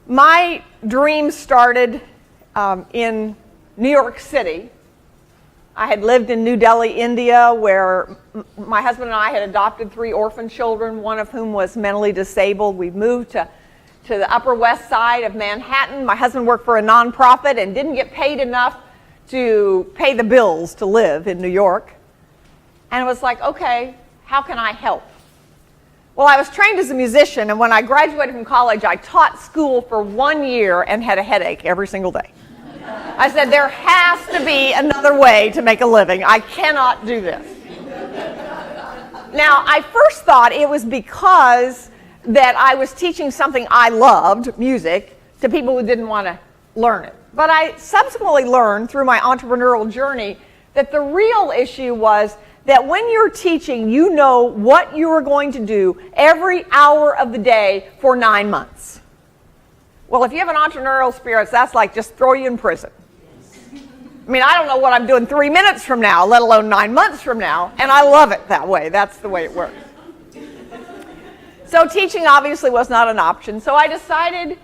My dream started in New York City. I had lived in New Delhi, India, where my husband and I had adopted 3 orphan children, one of whom was mentally disabled. We moved to the Upper West Side of Manhattan. My husband worked for a nonprofit and didn't get paid enough to pay the bills to live in New York. And it was like, okay, how can I help? Well, I was trained as a musician, and when I graduated from college, I taught school for 1 year and had a headache every single day. I said, there has to be another way to make a living. I cannot do this. Now, I first thought it was because that I was teaching something I loved, music, to people who didn't want to learn it. But I subsequently learned through my entrepreneurial journey that the real issue was that when you're teaching, you know what you are going to do every hour of the day for 9 months. Well, if you have an entrepreneurial spirit, that's like just throw you in prison. I mean, I don't know what I'm doing 3 minutes from now, let alone 9 months from now, and I love it that way. That's the way it works. So teaching obviously was not an option, so I decided,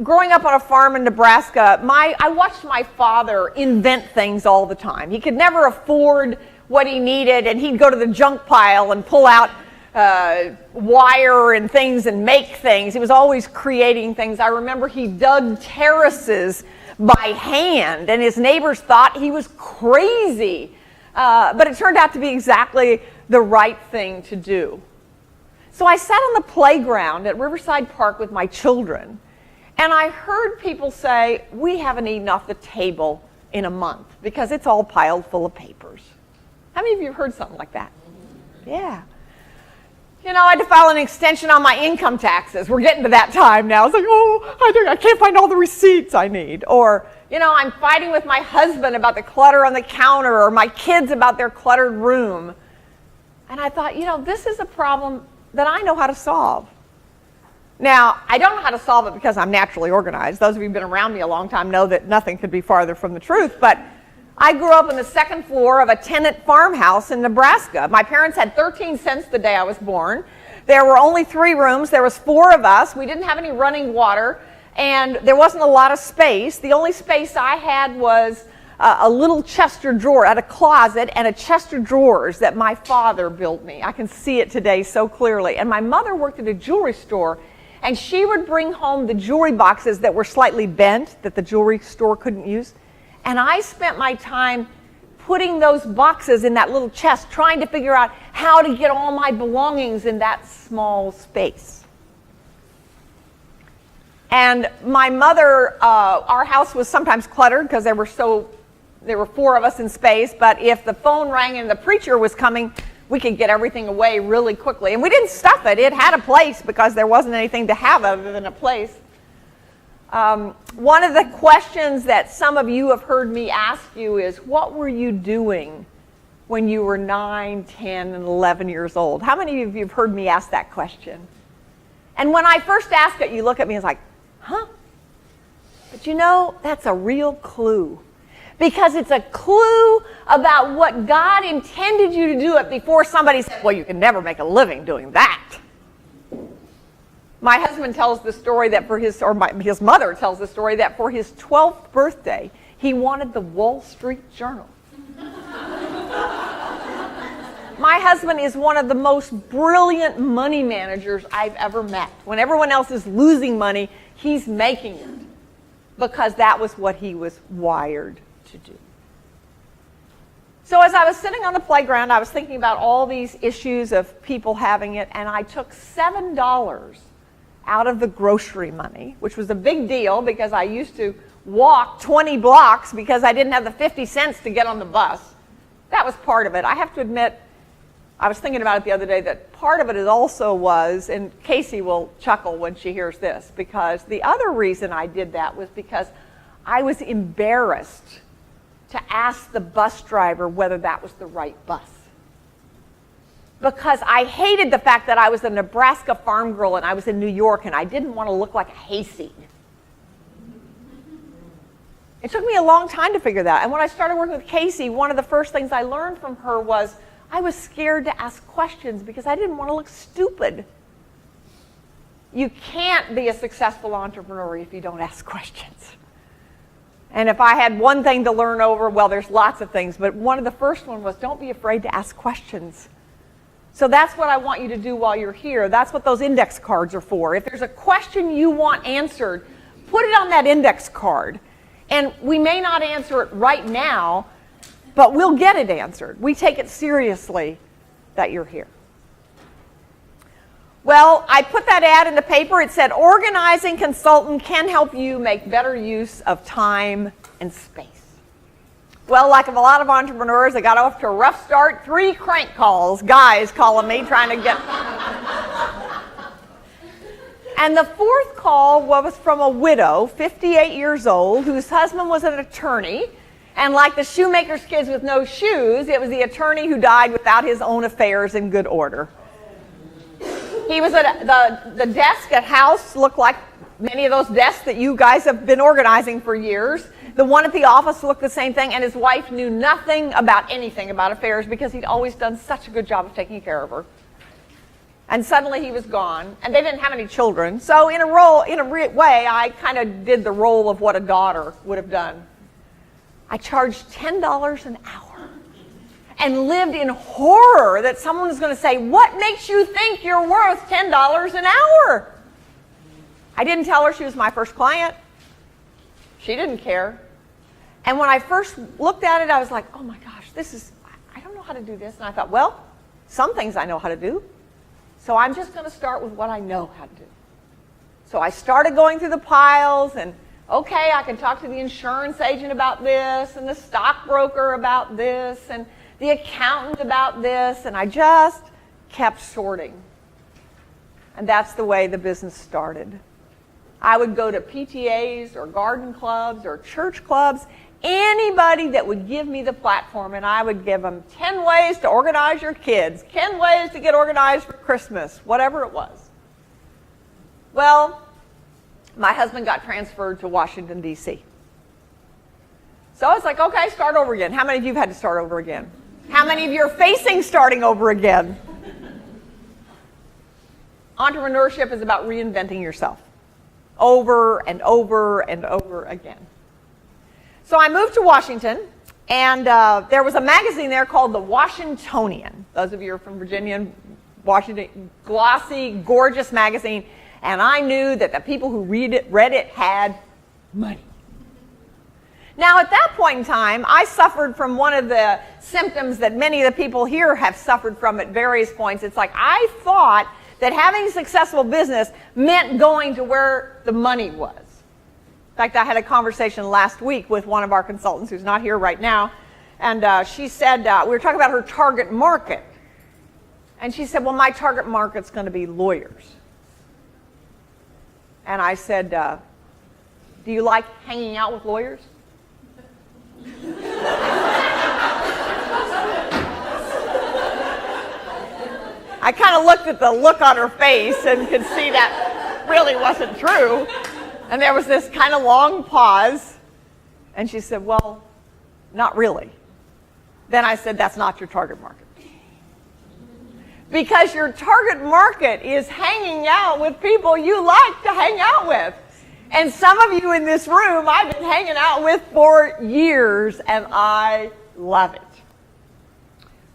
growing up on a farm in Nebraska, I watched my father invent things all the time. He could never afford what he needed, and he'd go to the junk pile and pull out wire and things and make things. He was always creating things. I remember he dug terraces by hand, and his neighbors thought he was crazy. But it turned out to be exactly the right thing to do. So I sat on the playground at Riverside Park with my children, and I heard people say, we haven't eaten off the table in a month because it's all piled full of papers. How many of you have heard something like that? Yeah. You know, I had to file an extension on my income taxes. We're getting to that time now. It's like, oh, I can't find all the receipts I need. Or, you know, I'm fighting with my husband about the clutter on the counter, or my kids about their cluttered room. And I thought, you know, this is a problem that I know how to solve. Now, I don't know how to solve it because I'm naturally organized. Those of you who've been around me a long time know that nothing could be farther from the truth. But I grew up on the second floor of a tenant farmhouse in Nebraska. My parents had 13 cents the day I was born. There were only 3 rooms. There was 4 of us. We didn't have any running water, and there wasn't a lot of space. The only space I had was a little chest of drawers, a closet, and a chest of drawers that my father built me. I can see it today so clearly. And my mother worked at a jewelry store, and she would bring home the jewelry boxes that were slightly bent, that the jewelry store couldn't use. And I spent my time putting those boxes in that little chest, trying to figure out how to get all my belongings in that small space. And my mother, our house was sometimes cluttered because there were 4 of us in space, but if the phone rang and the preacher was coming, we could get everything away really quickly. And we didn't stuff it. It had a place because there wasn't anything to have other than a place. One of the questions that some of you have heard me ask you is, what were you doing when you were 9, 10, and 11 years old? How many of you have heard me ask that question? And when I first ask it, you look at me and it's like, huh? But you know, that's a real clue. Because it's a clue about what God intended you to do it before somebody said, well, you can never make a living doing that. My husband tells the story that his mother tells the story that for his 12th birthday, he wanted the Wall Street Journal. My husband is one of the most brilliant money managers I've ever met. When everyone else is losing money, he's making it because that was what he was wired to do. So as I was sitting on the playground, I was thinking about all these issues of people having it, and I took $7 out of the grocery money, which was a big deal because I used to walk 20 blocks because I didn't have the 50 cents to get on the bus. That was part of it. I have to admit, I was thinking about it the other day, that part of it also was, and Casey will chuckle when she hears this, because the other reason I did that was because I was embarrassed to ask the bus driver whether that was the right bus. Because I hated the fact that I was a Nebraska farm girl and I was in New York and I didn't want to look like a hayseed. It took me a long time to figure that out. And when I started working with Casey, one of the first things I learned from her was I was scared to ask questions because I didn't want to look stupid. You can't be a successful entrepreneur if you don't ask questions. And if I had one thing to learn over, well, there's lots of things, but one of the first one was don't be afraid to ask questions. So that's what I want you to do while you're here. That's what those index cards are for. If there's a question you want answered, put it on that index card. And we may not answer it right now, but we'll get it answered. We take it seriously that you're here. Well, I put that ad in the paper. It said, organizing consultant can help you make better use of time and space. Well, like a lot of entrepreneurs, I got off to a rough start. 3 crank calls, guys calling me, trying to get... And the 4th call was from a widow, 58 years old, whose husband was an attorney. And like the shoemaker's kids with no shoes, it was the attorney who died without his own affairs in good order. He was at the desk at house looked like many of those desks that you guys have been organizing for years. The one at the office looked the same thing, and his wife knew nothing about anything about affairs because he'd always done such a good job of taking care of her. And suddenly he was gone, and they didn't have any children. So in a way, I kind of did the role of what a daughter would have done. I charged $10 an hour and lived in horror that someone was going to say, what makes you think you're worth $10 an hour? I didn't tell her she was my first client. She didn't care. And when I first looked at it, I was like, oh my gosh, I don't know how to do this. And I thought, well, some things I know how to do. So I'm just going to start with what I know how to do. So I started going through the piles and, okay, I can talk to the insurance agent about this and the stockbroker about this and the accountant about this, and I just kept sorting. And that's the way the business started. I would go to PTAs or garden clubs or church clubs, anybody that would give me the platform, and I would give them 10 ways to organize your kids, 10 ways to get organized for Christmas, whatever it was. Well, my husband got transferred to Washington, D.C. So I was like, okay, start over again. How many of you have had to start over again? How many of you are facing starting over again? Entrepreneurship is about reinventing yourself over and over and over again. So I moved to Washington, and there was a magazine there called The Washingtonian. Those of you who are from Virginia and Washington, glossy, gorgeous magazine. And I knew that the people who read it had money. Now, at that point in time, I suffered from one of the symptoms that many of the people here have suffered from at various points. It's like I thought that having a successful business meant going to where the money was. In fact, I had a conversation last week with one of our consultants who's not here right now, and she said, we were talking about her target market. And she said, well, my target market's going to be lawyers. And I said, do you like hanging out with lawyers? I kind of looked at the look on her face and could see that really wasn't true. And there was this kind of long pause. And she said, well, not really. Then I said, that's not your target market. Because your target market is hanging out with people you like to hang out with. And some of you in this room I've been hanging out with for years, and I love it.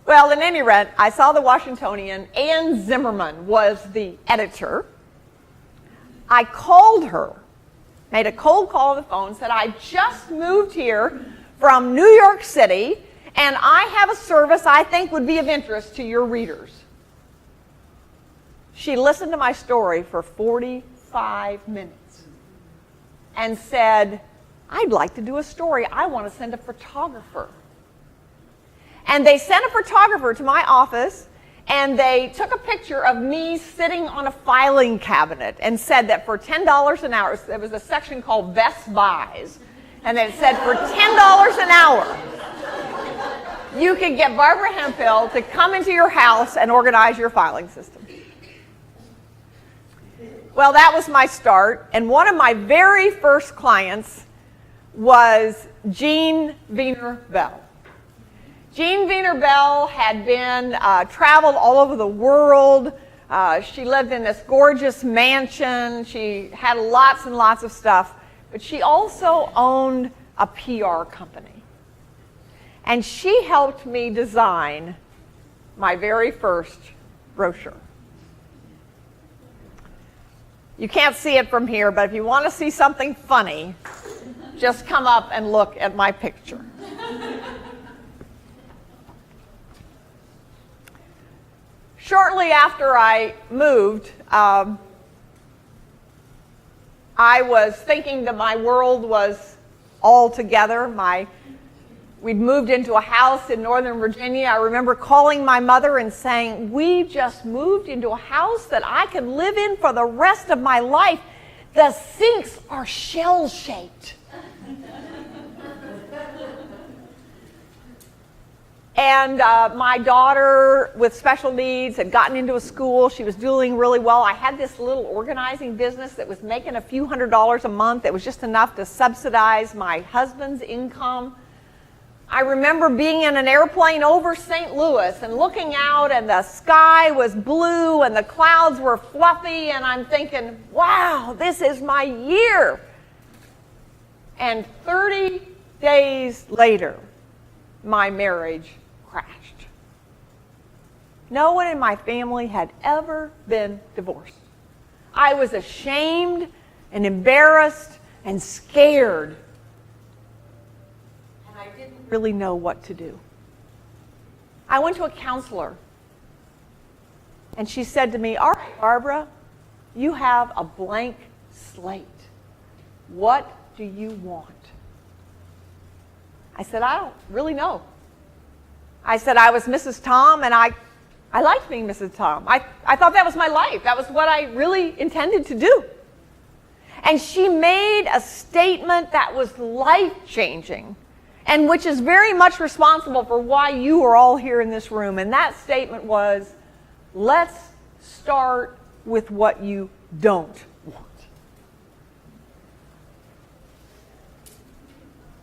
Well, in any event, I saw the Washingtonian. Ann Zimmerman was the editor. I called her, made a cold call on the phone, said, I just moved here from New York City, and I have a service I think would be of interest to your readers. She listened to my story for 45 minutes and said, I'd like to do a story. I want to send a photographer. And they sent a photographer to my office, and they took a picture of me sitting on a filing cabinet and said that for $10 an hour, there was a section called Best Buys, and it said for $10 an hour, you could get Barbara Hemphill to come into your house and organize your filing system. Well, that was my start, and one of my very first clients was Jean Wiener Bell. Jean Wiener Bell had been traveled all over the world She lived in this gorgeous mansion. She had lots and lots of stuff, but she also owned a PR company. And she helped me design my very first brochure. You can't see it from here, but if you want to see something funny, just come up and look at my picture. Shortly after I moved, I was thinking that my world was all together. We'd moved into a house in Northern Virginia. I remember calling my mother and saying, we just moved into a house that I could live in for the rest of my life. The sinks are shell-shaped. And my daughter with special needs had gotten into a school. She was doing really well. I had this little organizing business that was making a few $100s a month. It was just enough to subsidize my husband's income. I remember being in an airplane over St. Louis and looking out, and the sky was blue and the clouds were fluffy, and I'm thinking, wow, this is my year. And 30 days later, my marriage crashed. No one in my family had ever been divorced. I was ashamed and embarrassed and scared. And I didn't really know what to do. I went to a counselor. And she said to me, all right, Barbara, you have a blank slate. What do you want? I said, I don't really know. I said I was Mrs. Tom, and I liked being Mrs. Tom. I thought that was my life. That was what I really intended to do. And she made a statement that was life-changing, and which is very much responsible for why you are all here in this room. And that statement was, let's start with what you don't want.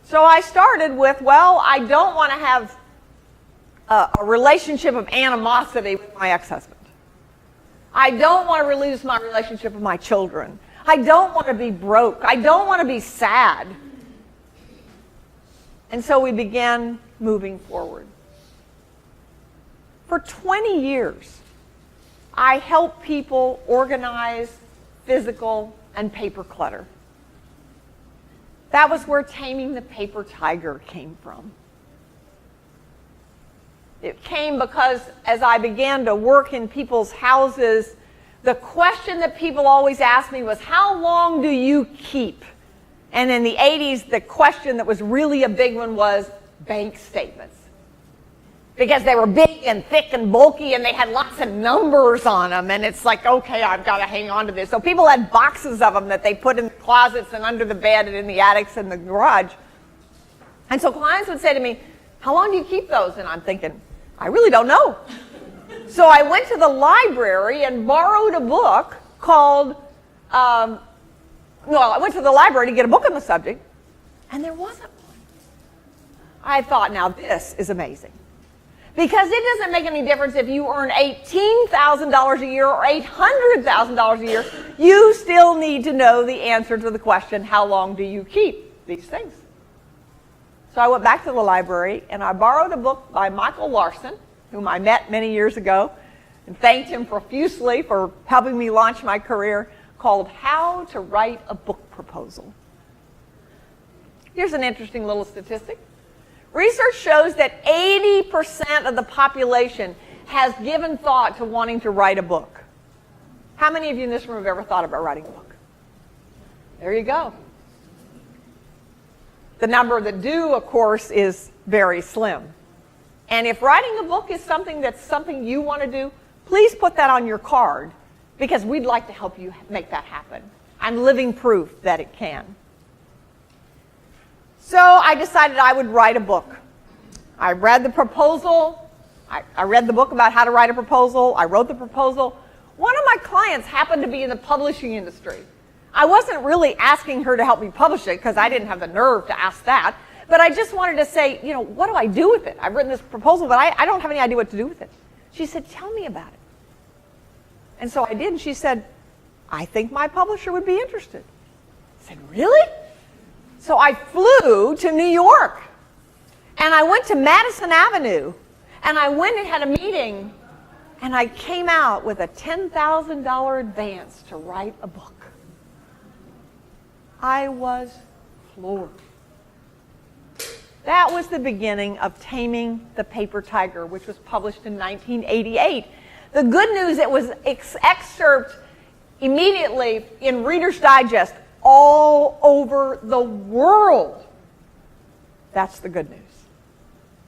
So I started with, well, I don't want to have a relationship of animosity with my ex-husband. I don't want to lose my relationship with my children. I don't want to be broke. I don't want to be sad. And so we began moving forward. For 20 years, I helped people organize physical and paper clutter. That was where Taming the Paper Tiger came from. It came because as I began to work in people's houses, the question that people always asked me was, how long do you keep? And in the 80s, the question that was really a big one was bank statements. Because they were big and thick and bulky, and they had lots of numbers on them, and it's like, okay, I've got to hang on to this. So people had boxes of them that they put in the closets and under the bed and in the attics and the garage. And so clients would say to me, how long do you keep those? And I'm thinking, I really don't know. So I went to the library and borrowed a book called, I went to the library to get a book on the subject, and there wasn't one. I thought, now this is amazing. Because it doesn't make any difference if you earn $18,000 a year or $800,000 a year. You still need to know the answer to the question, how long do you keep these things? So I went back to the library and I borrowed a book by Michael Larson, whom I met many years ago, and thanked him profusely for helping me launch my career, called How to Write a Book Proposal. Here's an interesting little statistic. Research shows that 80% of the population has given thought to wanting to write a book. How many of you in this room have ever thought about writing a book? There you go. The number that do, of course, is very slim. And if writing a book is something you want to do, please put that on your card, because we'd like to help you make that happen. I'm living proof that it can. So I decided I would write a book. I read the proposal. I read the book about how to write a proposal. I wrote the proposal. One of my clients happened to be in the publishing industry. I wasn't really asking her to help me publish it because I didn't have the nerve to ask that. But I just wanted to say, what do I do with it? I've written this proposal, but I don't have any idea what to do with it. She said, tell me about it. And so I did, and she said, I think my publisher would be interested. I said, really? So I flew to New York, and I went to Madison Avenue, and I went and had a meeting, and I came out with a $10,000 advance to write a book. I was floored. That was the beginning of Taming the Paper Tiger, which was published in 1988. The good news, it was excerpted immediately in Reader's Digest all over the world. That's the good news.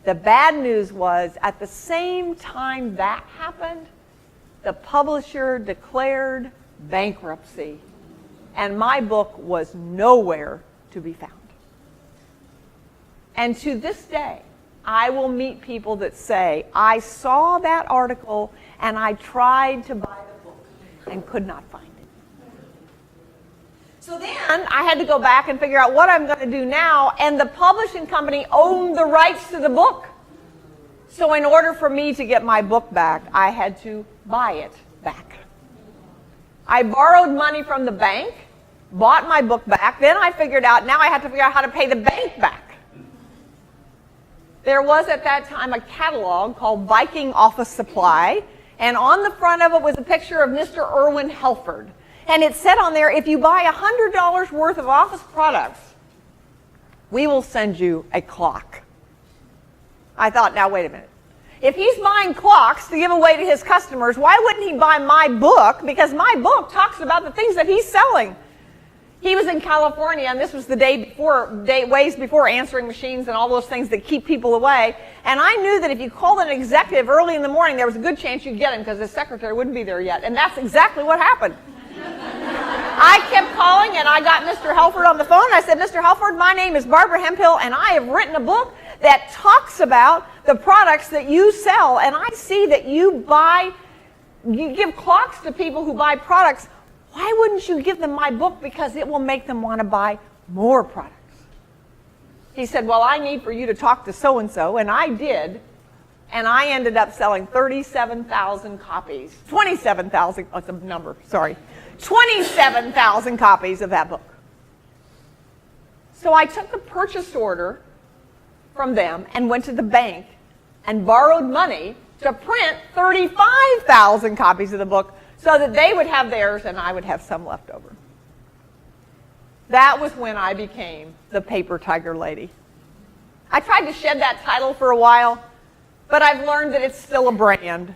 The bad news was, at the same time that happened, the publisher declared bankruptcy, and my book was nowhere to be found. And to this day, I will meet people that say, I saw that article and I tried to buy the book and could not find it. So then I had to go back and figure out what I'm going to do now, and the publishing company owned the rights to the book. So in order for me to get my book back, I had to buy it back. I borrowed money from the bank, bought my book back, then I figured out, now I had to figure out how to pay the bank back. There was at that time a catalog called Viking Office Supply, and on the front of it was a picture of Mr. Irwin Helford. And it said on there, if you buy $100 worth of office products, we will send you a clock. I thought, now wait a minute. If he's buying clocks to give away to his customers, why wouldn't he buy my book? Because my book talks about the things that he's selling. He was in California, and this was the ways before answering machines and all those things that keep people away. And I knew that if you called an executive early in the morning, there was a good chance you'd get him because his secretary wouldn't be there yet. And that's exactly what happened. I kept calling, and I got Mr. Helford on the phone. I said, Mr. Helford, my name is Barbara Hemphill, and I have written a book that talks about the products that you sell. And I see that you give clocks to people who buy products. Why wouldn't you give them my book? Because it will make them want to buy more products. He said, well, I need for you to talk to so-and-so, and I did, and I ended up selling 37,000 copies. 27,000, that's a number, sorry. 27,000 copies of that book. So I took the purchase order from them and went to the bank and borrowed money to print 35,000 copies of the book, so that they would have theirs and I would have some left over. That was when I became the Paper Tiger Lady. I tried to shed that title for a while, but I've learned that it's still a brand.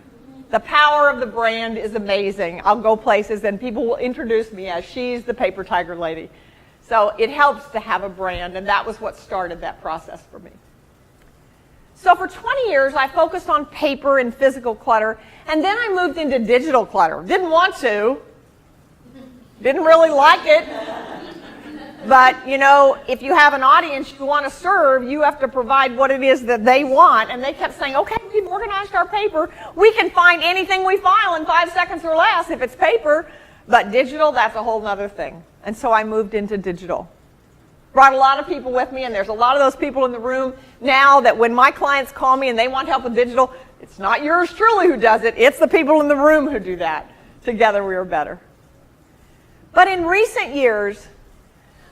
The power of the brand is amazing. I'll go places and people will introduce me as, she's the Paper Tiger Lady. So it helps to have a brand, and that was what started that process for me. So for 20 years, I focused on paper and physical clutter, and then I moved into digital clutter. Didn't want to. Didn't really like it. But, you know, if you have an audience you want to serve, you have to provide what it is that they want. And they kept saying, okay, we've organized our paper. We can find anything we file in 5 seconds or less if it's paper. But digital, that's a whole other thing. And so I moved into digital. Brought a lot of people with me, and there's a lot of those people in the room now that when my clients call me and they want help with digital, it's not yours truly who does it, it's the people in the room who do that. Together we are better. But in recent years,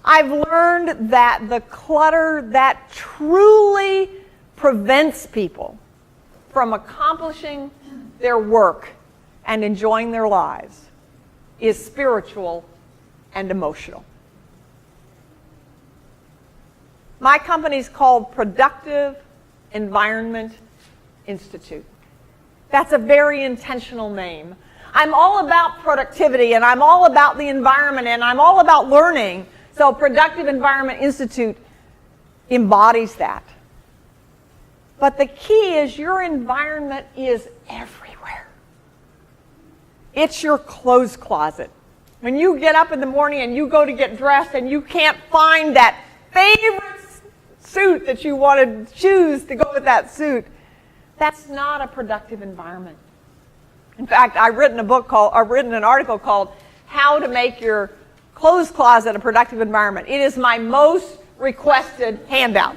I've learned that the clutter that truly prevents people from accomplishing their work and enjoying their lives is spiritual and emotional. My company's called Productive Environment Institute. That's a very intentional name. I'm all about productivity, and I'm all about the environment, and I'm all about learning. So Productive Environment Institute embodies that. But the key is your environment is everywhere. It's your clothes closet. When you get up in the morning and you go to get dressed and you can't find that favorite suit that you want to choose to go with that suit, that's not a productive environment. In fact, I've written an article called How to Make Your Clothes Closet a Productive Environment. It is my most requested handout.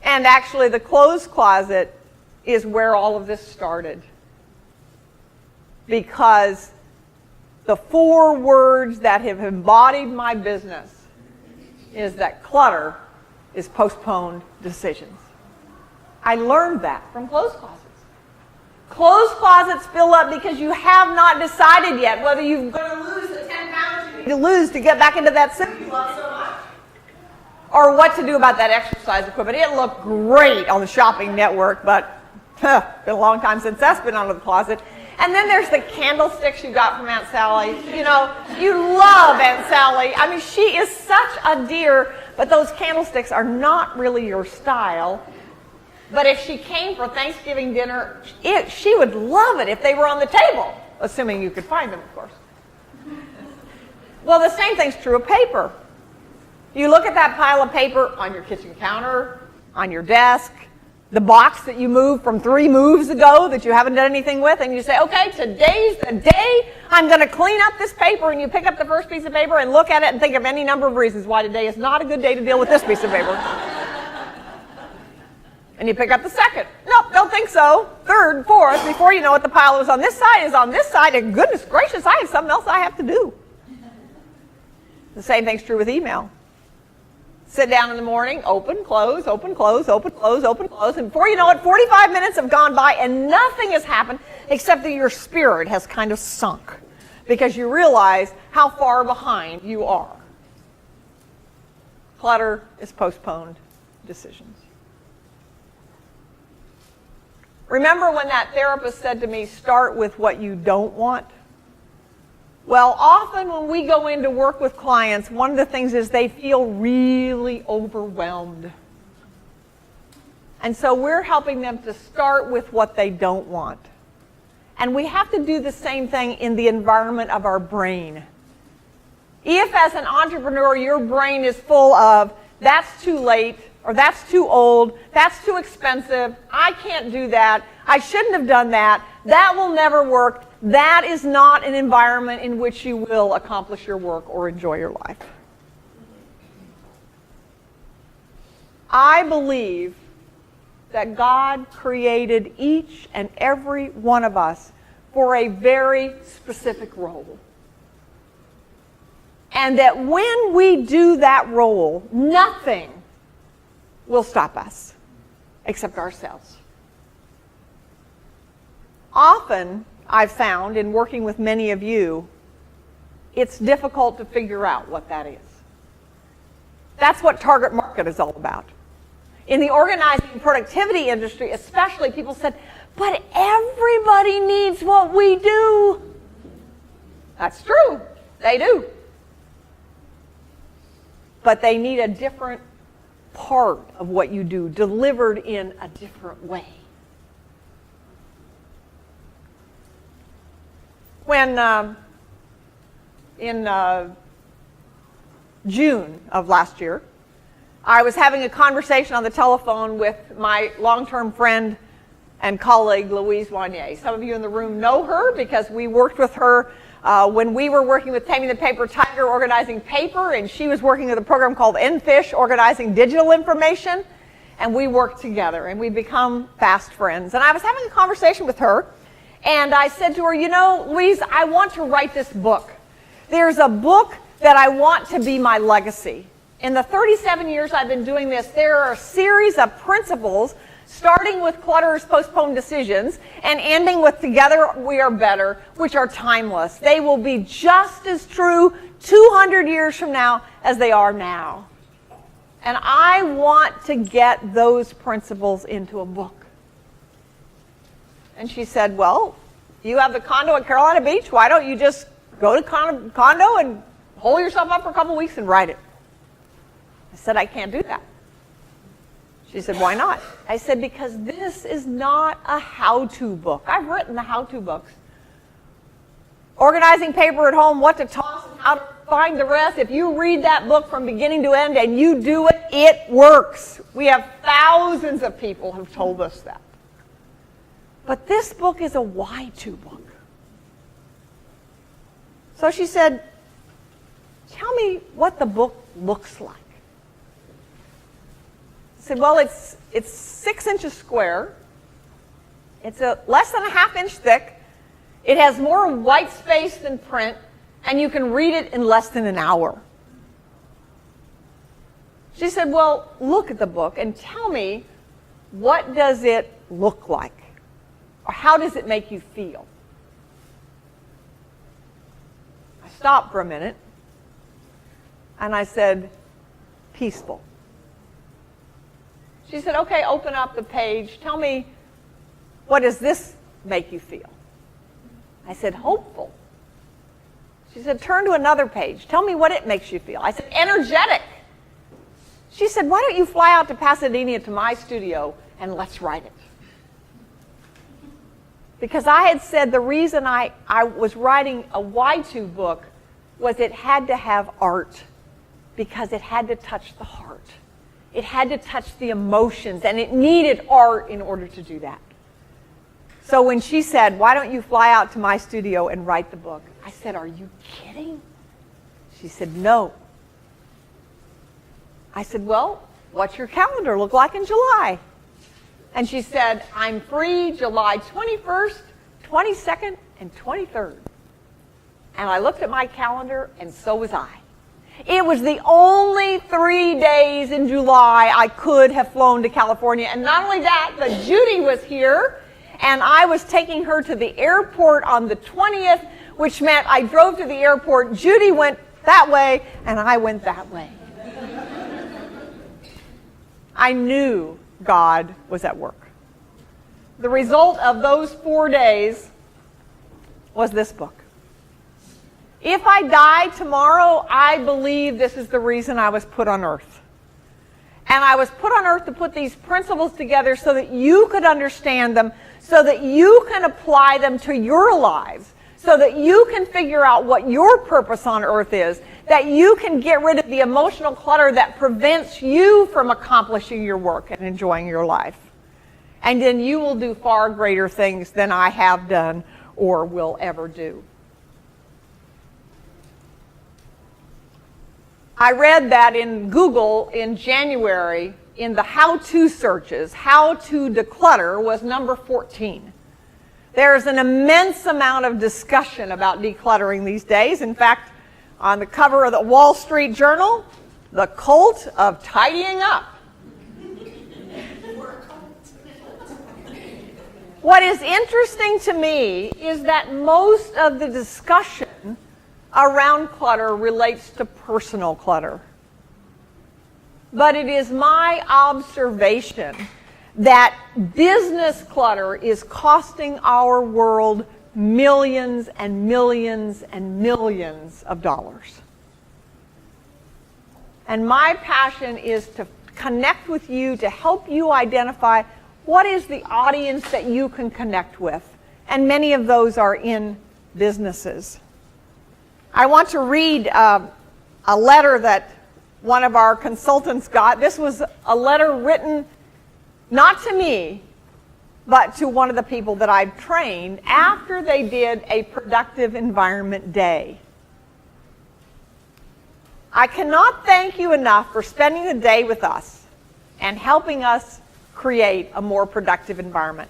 And actually, the clothes closet is where all of this started. because the 4 words that have embodied my business is that clutter is postponed decisions. I learned that from clothes closets. Clothes closets fill up because you have not decided yet whether you're going to lose the 10 pounds you need to lose to get back into that suit you love so much, or what to do about that exercise equipment. It looked great on the shopping network, but been a long time since that's been out of the closet. And then there's the candlesticks you got from Aunt Sally. You know, you love Aunt Sally. I mean, she is such a dear, but those candlesticks are not really your style. But if she came for Thanksgiving dinner, she would love it if they were on the table, assuming you could find them, of course. Well, the same thing's true of paper. You look at that pile of paper on your kitchen counter, on your desk, the box that you moved from 3 moves ago that you haven't done anything with, and you say, okay, today's the day I'm going to clean up this paper, and you pick up the first piece of paper and look at it and think of any number of reasons why today is not a good day to deal with this piece of paper. And you pick up the second. Nope, don't think so. Third, fourth, before you know it, the pile that was on this side is on this side, and goodness gracious, I have something else I have to do. The same thing's true with email. Sit down in the morning, open, close, open, close, open, close, open, close, and before you know it, 45 minutes have gone by and nothing has happened except that your spirit has kind of sunk because you realize how far behind you are. Clutter is postponed decisions. Remember when that therapist said to me, start with what you don't want? Well, often when we go in to work with clients, one of the things is they feel really overwhelmed. And so we're helping them to start with what they don't want. And we have to do the same thing in the environment of our brain. If as an entrepreneur your brain is full of, that's too late, or that's too old, that's too expensive, I can't do that, I shouldn't have done that, that will never work, that is not an environment in which you will accomplish your work or enjoy your life. I believe that God created each and every one of us for a very specific role. And that when we do that role, nothing will stop us except ourselves. Often, I've found in working with many of you, it's difficult to figure out what that is. That's what target market is all about. In the organizing productivity industry especially, people said, but everybody needs what we do. That's true. They do. But they need a different part of what you do, delivered in a different way. When in June of last year, I was having a conversation on the telephone with my long-term friend and colleague, Louise Wanier. Some of you in the room know her because we worked with her when we were working with Taming the Paper Tiger, organizing paper, and she was working with a program called NFISH, organizing digital information, and we worked together, and we become fast friends. And I was having a conversation with her, and I said to her, you know, Louise, I want to write this book. There's a book that I want to be my legacy. In the 37 years I've been doing this, there are a series of principles, starting with clutter's postponed decisions and ending with together we are better, which are timeless. They will be just as true 200 years from now as they are now. And I want to get those principles into a book. And she said, well, you have the condo at Carolina Beach. Why don't you just go to condo and hole yourself up for a couple weeks and write it? I said, I can't do that. She said, why not? I said, because this is not a how-to book. I've written the how-to books. Organizing paper at home, what to toss and how to find the rest. If you read that book from beginning to end and you do it, it works. We have thousands of people who've told us that. But this book is a why-to book. So she said, tell me what the book looks like. I said, well, it's 6 inches square. It's less than a half inch thick. It has more white space than print, and you can read it in less than an hour. She said, well, look at the book and tell me, what does it look like? Or how does it make you feel? I stopped for a minute, and I said, peaceful. She said, okay, open up the page. Tell me, what does this make you feel? I said, hopeful. She said, turn to another page. Tell me what it makes you feel. I said, energetic. She said, why don't you fly out to Pasadena to my studio and let's write it? Because I had said the reason I was writing a Y2 book was it had to have art, because it had to touch the heart. It had to touch the emotions, and it needed art in order to do that. So when she said, why don't you fly out to my studio and write the book? I said, are you kidding? She said, no. I said, well, what's your calendar look like in July? And she said, I'm free July 21st, 22nd, and 23rd. And I looked at my calendar, and so was I. It was the only 3 days in July I could have flown to California. And not only that, but Judy was here, and I was taking her to the airport on the 20th, which meant I drove to the airport. Judy went that way, and I went that way. I knew God was at work. The result of those 4 days was this book. If I die tomorrow, I believe this is the reason I was put on earth. And I was put on earth to put these principles together so that you could understand them, so that you can apply them to your lives, so that you can figure out what your purpose on earth is, that you can get rid of the emotional clutter that prevents you from accomplishing your work and enjoying your life. And then you will do far greater things than I have done or will ever do. I read that in Google in January, in the how-to searches, how to declutter was number 14. There's an immense amount of discussion about decluttering these days. In fact, on the cover of the Wall Street Journal, the cult of tidying up. What is interesting to me is that most of the discussion around clutter relates to personal clutter. But it is my observation that business clutter is costing our world millions and millions and millions of dollars. And my passion is to connect with you, to help you identify what is the audience that you can connect with. And many of those are in businesses. I want to read a letter that one of our consultants got. This was a letter written not to me, but to one of the people that I've trained after they did a productive environment day. I cannot thank you enough for spending the day with us and helping us create a more productive environment.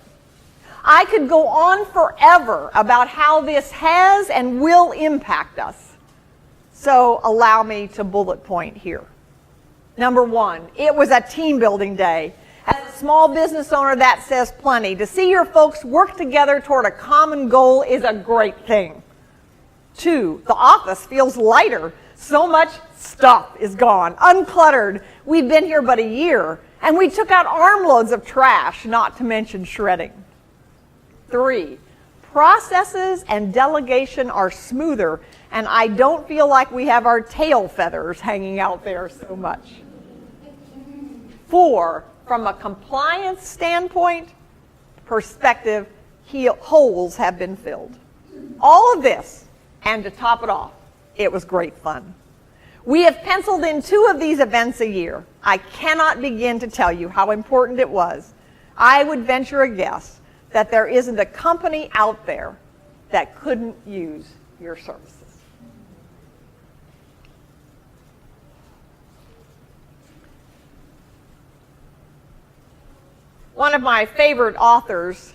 I could go on forever about how this has and will impact us. So allow me to bullet point here. Number one, it was a team building day. As a small business owner, that says plenty. To see your folks work together toward a common goal is a great thing. Two, the office feels lighter. So much stuff is gone, uncluttered. We've been here but a year, and we took out armloads of trash, not to mention shredding. Three, processes and delegation are smoother, and I don't feel like we have our tail feathers hanging out there so much. Four, from a compliance standpoint, perspective, holes have been filled. All of this, and to top it off, it was great fun. We have penciled in 2 of these events a year. I cannot begin to tell you how important it was. I would venture a guess that there isn't a company out there that couldn't use your services. One of my favorite authors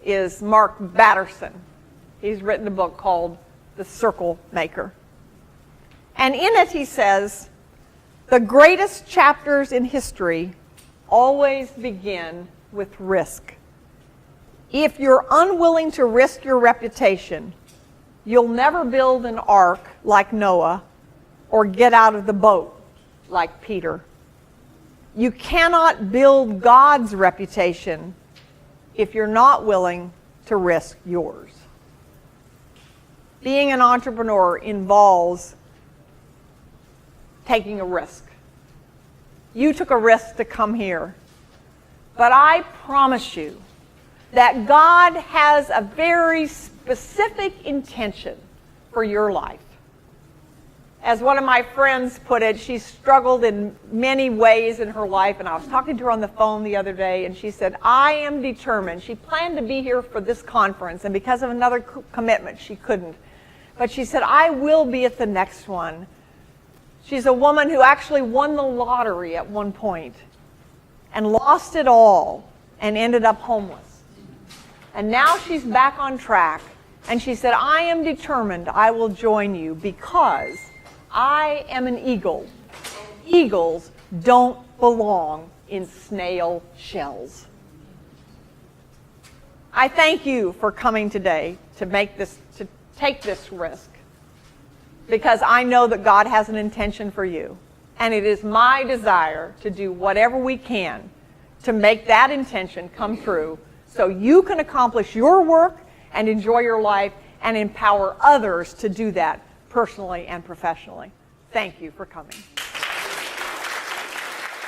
is Mark Batterson. He's written a book called The Circle Maker. And in it he says, the greatest chapters in history always begin with risk. If you're unwilling to risk your reputation, you'll never build an ark like Noah or get out of the boat like Peter. You cannot build God's reputation if you're not willing to risk yours. Being an entrepreneur involves taking a risk. You took a risk to come here, but I promise you that God has a very specific intention for your life. As one of my friends put it, she struggled in many ways in her life, and I was talking to her on the phone the other day, and she said, I am determined. She planned to be here for this conference, and because of another commitment, she couldn't. But she said, I will be at the next one. She's a woman who actually won the lottery at one point and lost it all and ended up homeless. And now she's back on track, and she said, I am determined I will join you because I am an eagle. Eagles don't belong in snail shells. I thank you for coming today to take this risk, because I know that God has an intention for you. And it is my desire to do whatever we can to make that intention come true so you can accomplish your work and enjoy your life and empower others to do that personally and professionally. Thank you for coming.